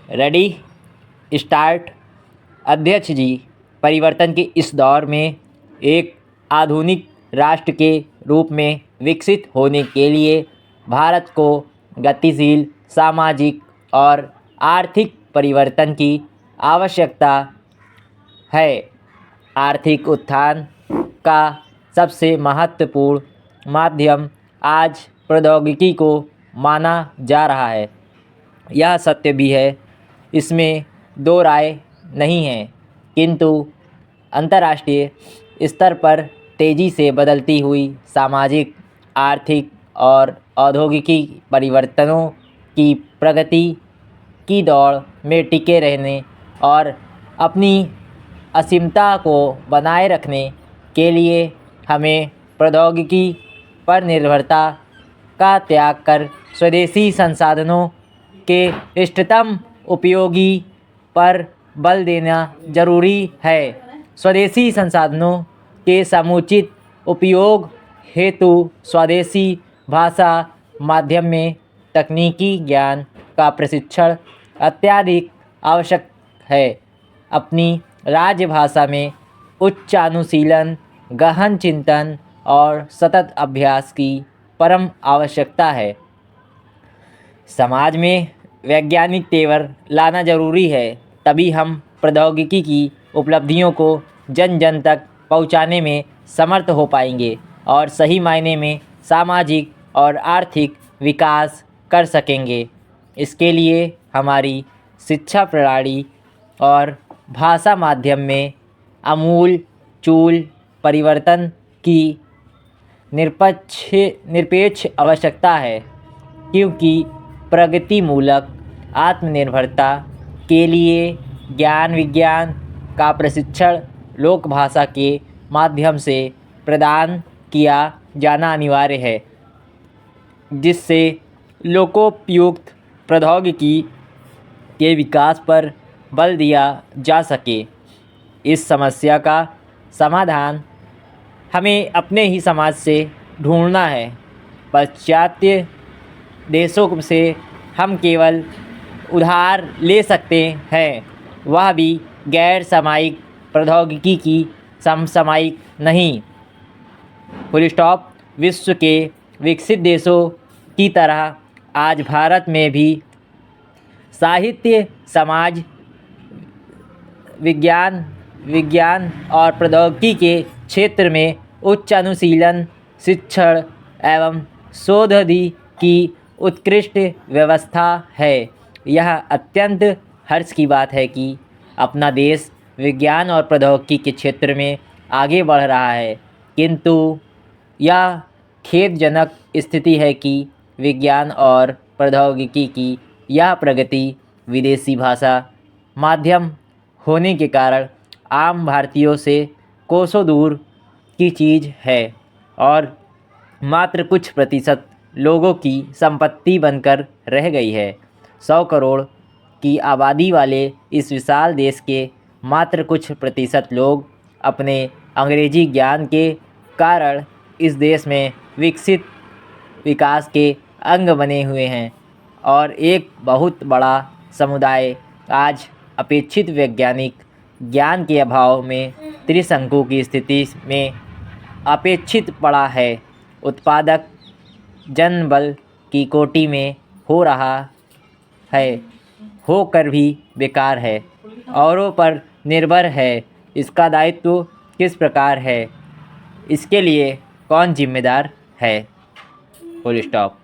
Ready start. अध्यक्ष जी, परिवर्तन के इस दौर में एक आधुनिक राष्ट्र के रूप में विकसित होने के लिए भारत को गतिशील सामाजिक और आर्थिक परिवर्तन की आवश्यकता है। आर्थिक उत्थान का सबसे महत्वपूर्ण माध्यम आज प्रौद्योगिकी को माना जा रहा है। यह सत्य भी है, इसमें दो राय नहीं है। किंतु अंतर्राष्ट्रीय स्तर पर तेज़ी से बदलती हुई सामाजिक, आर्थिक और औद्योगिकी परिवर्तनों की प्रगति की दौड़ में टिके रहने और अपनी असीमता को बनाए रखने के लिए हमें प्रौद्योगिकी पर निर्भरता का त्याग कर स्वदेशी संसाधनों के इष्टतम उपयोगी पर बल देना जरूरी है। स्वदेशी संसाधनों के समुचित उपयोग हेतु स्वदेशी भाषा माध्यम में तकनीकी ज्ञान का प्रशिक्षण अत्यधिक आवश्यक है। अपनी राजभाषा में उच्चानुशीलन, गहन चिंतन और सतत अभ्यास की परम आवश्यकता है। समाज में वैज्ञानिक तेवर लाना जरूरी है, तभी हम प्रौद्योगिकी की उपलब्धियों को जन जन तक पहुंचाने में समर्थ हो पाएंगे और सही मायने में सामाजिक और आर्थिक विकास कर सकेंगे। इसके लिए हमारी शिक्षा प्रणाली और भाषा माध्यम में आमूल चूल परिवर्तन की निरपेक्ष आवश्यकता है, क्योंकि प्रगतिमूलक आत्मनिर्भरता के लिए ज्ञान विज्ञान का प्रशिक्षण लोक भाषा के माध्यम से प्रदान किया जाना अनिवार्य है, जिससे लोकोपयुक्त प्रौद्योगिकी के विकास पर बल दिया जा सके। इस समस्या का समाधान हमें अपने ही समाज से ढूंढना है। पाश्चात्य देशों से हम केवल उधार ले सकते हैं, वह भी गैर सामयिक प्रौद्योगिकी की समसामयिक नहीं। Full stop. विश्व के विकसित देशों की तरह आज भारत में भी साहित्य, समाज विज्ञान और प्रौद्योगिकी के क्षेत्र में उच्च अनुशीलन, शिक्षण एवं शोधादि की उत्कृष्ट व्यवस्था है। यह अत्यंत हर्ष की बात है कि अपना देश विज्ञान और प्रौद्योगिकी के क्षेत्र में आगे बढ़ रहा है, किंतु यह खेदजनक स्थिति है कि विज्ञान और प्रौद्योगिकी की यह प्रगति विदेशी भाषा माध्यम होने के कारण आम भारतीयों से कोसों दूर की चीज़ है और मात्र कुछ प्रतिशत लोगों की संपत्ति बनकर रह गई है। 100 करोड़ की आबादी वाले इस विशाल देश के मात्र कुछ प्रतिशत लोग अपने अंग्रेजी ज्ञान के कारण इस देश में विकसित विकास के अंग बने हुए हैं और एक बहुत बड़ा समुदाय आज अपेक्षित वैज्ञानिक ज्ञान के अभाव में त्रिशंकु की स्थिति में अपेक्षित पड़ा है। उत्पादक जनबल की कोटि में हो रहा है, होकर भी बेकार है, औरों पर निर्भर है। इसका दायित्व किस प्रकार है? इसके लिए कौन जिम्मेदार है? Full stop.